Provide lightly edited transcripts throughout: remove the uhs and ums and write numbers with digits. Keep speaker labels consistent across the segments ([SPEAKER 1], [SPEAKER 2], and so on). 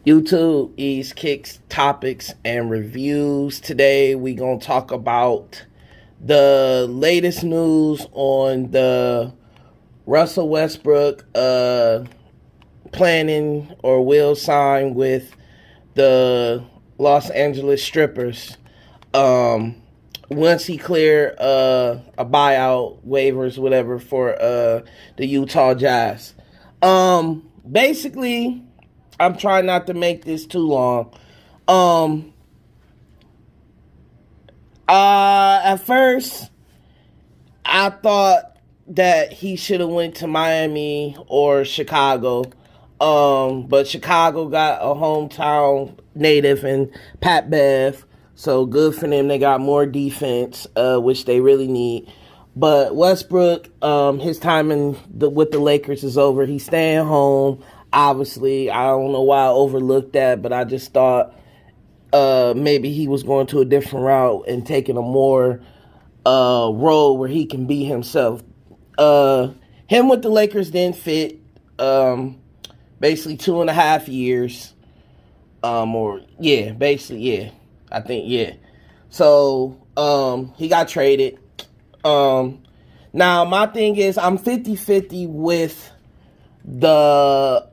[SPEAKER 1] YouTube is Kicks Topics and Reviews. Today we gonna talk about the latest news on the Russell Westbrook planning or will sign with the Los Angeles Strippers. Once he clear a buyout waivers, whatever, for the Utah Jazz. Basically, I'm trying not to make this too long. At first, I thought that he should have went to Miami or Chicago. But Chicago got a hometown native in Pat Bev. So good for them. They got more defense, which they really need. But Westbrook, his time with the Lakers is over. He's staying home. Obviously, I don't know why I overlooked that, but I just thought maybe he was going to a different route and taking a more role where he can be himself. Him with the Lakers didn't fit. Basically 2.5 years. I think, yeah. So, he got traded. Now, my thing is, I'm 50-50 with the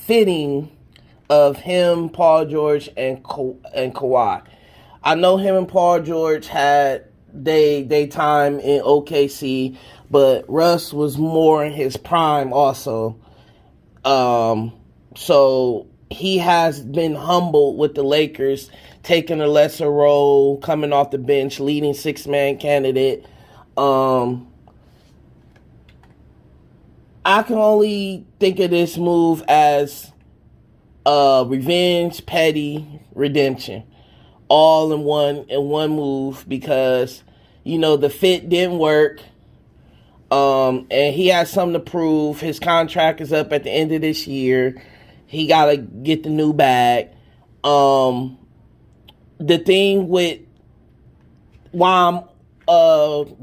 [SPEAKER 1] fitting of him, Paul George, and Kawhi. I know him and Paul George had they time in OKC, but Russ was more in his prime also. So he has been humbled with the Lakers, taking a lesser role, coming off the bench, leading six-man candidate. I can only think of this move as revenge, petty, redemption, all in one move, because the fit didn't work. And he has something to prove. His contract is up at the end of this year. He gotta get the new bag. The thing with why I'm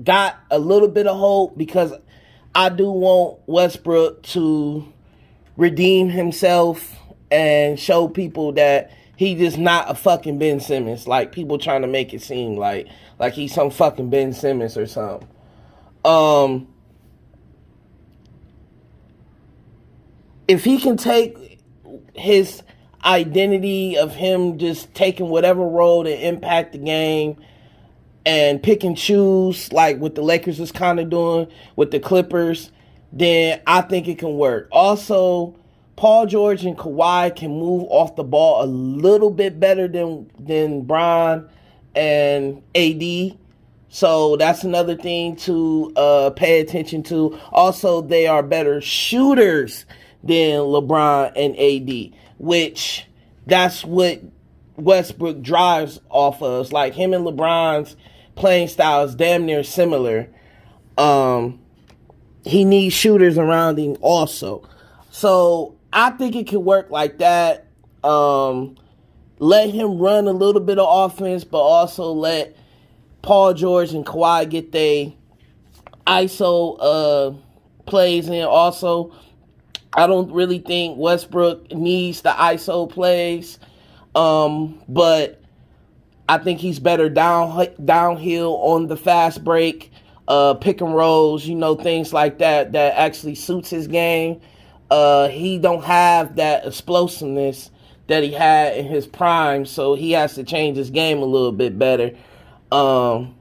[SPEAKER 1] got a little bit of hope, because I do want Westbrook to redeem himself and show people that he just not a fucking Ben Simmons. Like people trying to make it seem like he's some fucking Ben Simmons or something. If he can take his identity of him just taking whatever role to impact the game and pick and choose, like what the Lakers is kind of doing with the Clippers, then I think it can work. Also, Paul George and Kawhi can move off the ball a little bit better than Bron and AD. So that's another thing to pay attention to. Also, they are better shooters than LeBron and AD, which that's what Westbrook drives off of. It's like him and LeBron's playing style is damn near similar. He needs shooters around him also. So I think it can work like that. Let him run a little bit of offense, but also let Paul George and Kawhi get their ISO plays in also. I don't really think Westbrook needs the ISO plays, but I think he's better downhill on the fast break, pick and rolls, things like that actually suits his game. He don't have that explosiveness that he had in his prime, so he has to change his game a little bit better. So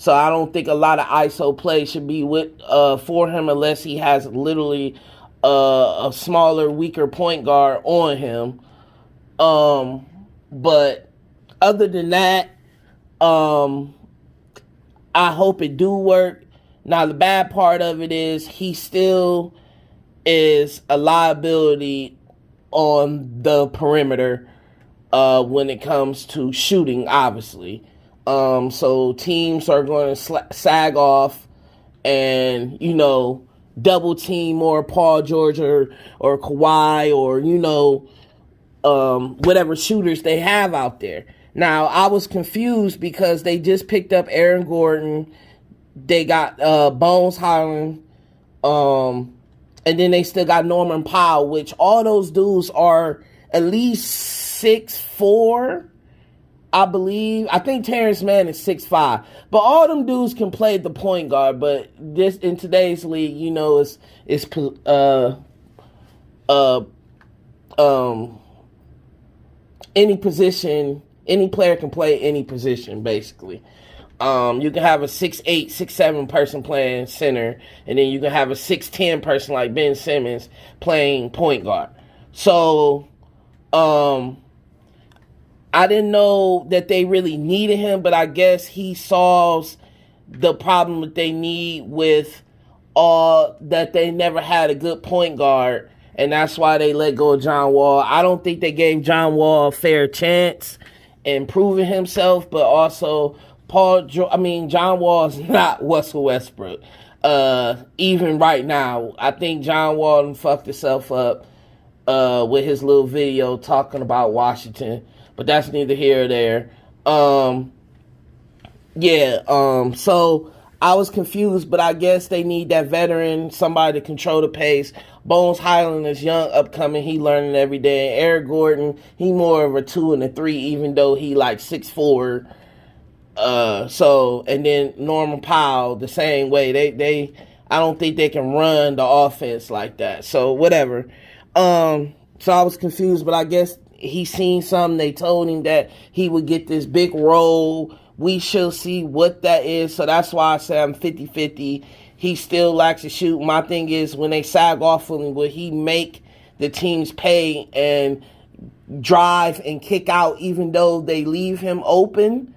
[SPEAKER 1] I don't think a lot of ISO play should be for him unless he has literally a smaller, weaker point guard on him. But other than that, I hope it do work. Now, the bad part of it is he still is a liability on the perimeter when it comes to shooting, obviously. So teams are going to sag off and, double team more Paul George or Kawhi or, whatever shooters they have out there. Now, I was confused because they just picked up Aaron Gordon. They got Bones Highland. And then they still got Norman Powell, which all those dudes are at least 6'4", I believe. I think Terrence Mann is 6'5". But all them dudes can play the point guard. But this in today's league, you know, it's any position, any player can play any position, basically. You can have a 6'8", 6'7" person playing center, and then you can have a 6'10" person like Ben Simmons playing point guard. So, I didn't know that they really needed him, but I guess he solves the problem that they need with that they never had a good point guard, and that's why they let go of John Wall. I don't think they gave John Wall a fair chance in proving himself, but also John Wall is not Russell Westbrook. Even right now, I think John Wall fucked himself up with his little video talking about Washington, but that's neither here or there. So I was confused, but I guess they need that veteran, somebody to control the pace. Bones Highland is young, upcoming. He learning every day. Eric Gordon, he more of a 2 and a 3, even though he like 6'4". And then Norman Powell, the same way. I don't think they can run the offense like that. So whatever. So I was confused, but I guess he seen something. They told him that he would get this big role. We shall see what that is. So that's why I say I'm 50-50. He still likes to shoot. My thing is, when they sag off with him, will he make the teams pay and drive and kick out even though they leave him open?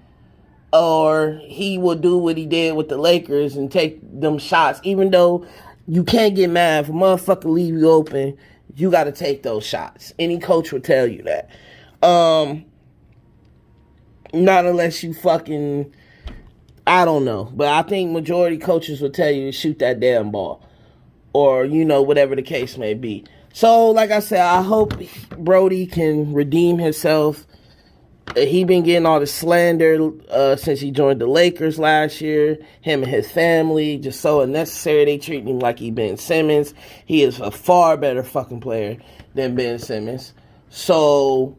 [SPEAKER 1] Or he will do what he did with the Lakers and take them shots. Even though you can't get mad if a motherfucker leave you open, you got to take those shots. Any coach will tell you that. Not unless you fucking, I don't know. But I think majority coaches will tell you to shoot that damn ball. Or, whatever the case may be. So, like I said, I hope Brody can redeem himself. He been getting all the slander since he joined the Lakers last year. Him and his family, just so unnecessary. They treat him like he Ben Simmons. He is a far better fucking player than Ben Simmons. So,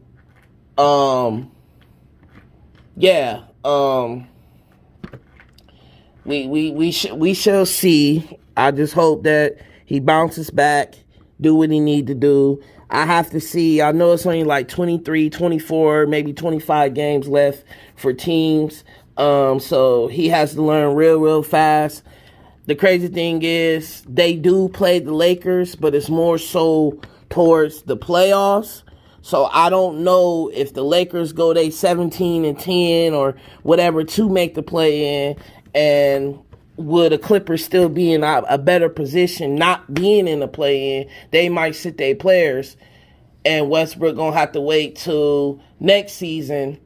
[SPEAKER 1] we shall see. I just hope that he bounces back, do what he need to do. I have to see. I know it's only like 23, 24, maybe 25 games left for teams. So he has to learn real fast. The crazy thing is they do play the Lakers, but it's more so towards the playoffs. So I don't know if the Lakers go 17-10 or whatever to make the play in, and would the Clippers still be in a better position not being in the play-in? They might sit their players, and Westbrook going to have to wait till next season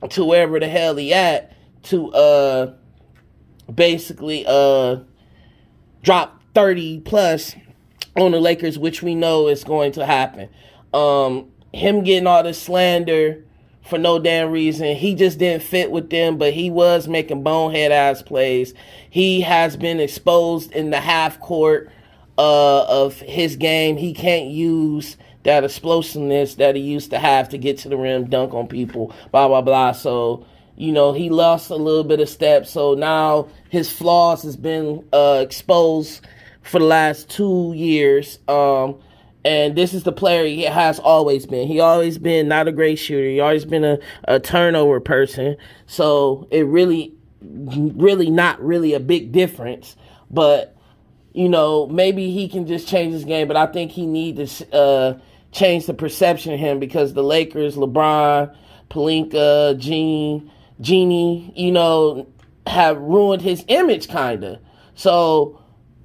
[SPEAKER 1] to wherever the hell he at to basically drop 30-plus on the Lakers, which we know is going to happen. Him getting all this slander for no damn reason. He just didn't fit with them, but he was making bonehead ass plays. He has been exposed in the half court of his game. He can't use that explosiveness that he used to have to get to the rim, dunk on people, blah, blah, blah. So, he lost a little bit of steps. So now his flaws has been exposed for the last 2 years. And this is the player he has always been. He always been not a great shooter. He always been a turnover person. So it really not really a big difference. But, maybe he can just change his game. But I think he needs to change the perception of him, because the Lakers, LeBron, Pelinka, Jeannie, have ruined his image kind of. So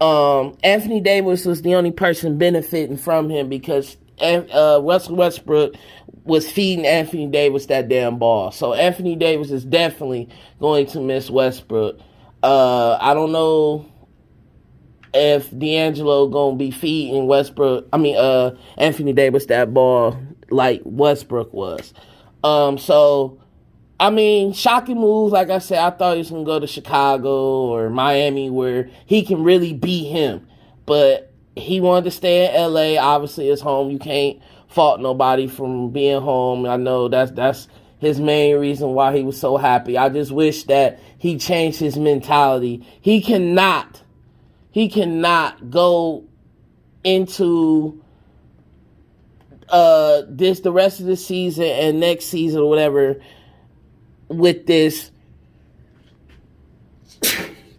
[SPEAKER 1] Anthony Davis was the only person benefiting from him, because Russell Westbrook was feeding Anthony Davis that damn ball. So Anthony Davis is definitely going to miss Westbrook. I don't know if D'Angelo gonna be feeding Anthony Davis that ball like Westbrook was. Shocking move. Like I said, I thought he was going to go to Chicago or Miami where he can really be him. But he wanted to stay in LA. Obviously, it's home. You can't fault nobody from being home. I know that's his main reason why he was so happy. I just wish that he changed his mentality. He cannot go into the rest of the season and next season or whatever with this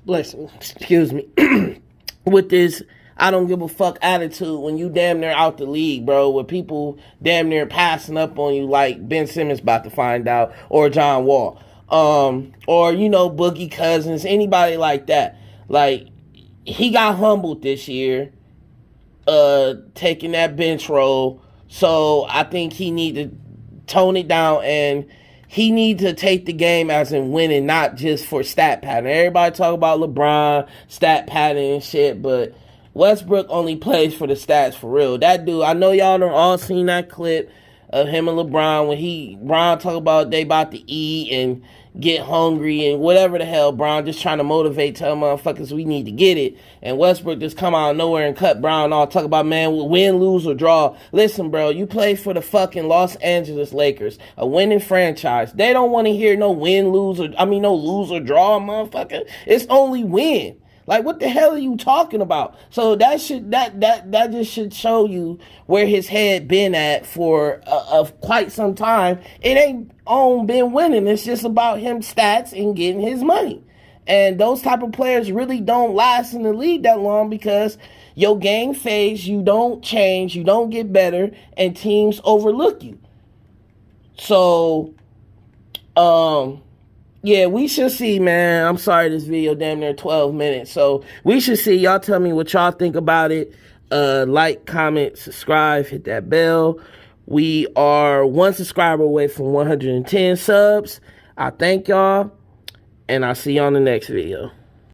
[SPEAKER 1] excuse me with this I don't give a fuck attitude when you damn near out the league, bro, with people damn near passing up on you like Ben Simmons about to find out, or John Wall, or Boogie Cousins, anybody like that. Like, he got humbled this year, taking that bench role. So I think he need to tone it down, and he need to take the game as in winning, not just for stat pattern. Everybody talk about LeBron stat pattern and shit, but Westbrook only plays for the stats for real. That dude, I know y'all done all seen that clip of him and LeBron when Bron talk about they about to eat and get hungry and whatever the hell. Bron just trying to motivate, tell motherfuckers we need to get it. And Westbrook just come out of nowhere and cut Bron off, talk about, man, win, lose, or draw. Listen, bro, you play for the fucking Los Angeles Lakers, a winning franchise. They don't want to hear no win, lose, or no lose or draw, motherfucker. It's only win. Like, what the hell are you talking about? So that just should show you where his head been at for quite some time. It ain't been winning. It's just about him stats and getting his money. And those type of players really don't last in the league that long because your game fades, you don't change, you don't get better, and teams overlook you. So, yeah, we should see, man. I'm sorry this video damn near 12 minutes. So we should see. Y'all tell me what y'all think about it. Like, comment, subscribe, hit that bell. We are 1 subscriber away from 110 subs. I thank y'all, and I'll see you on the next video.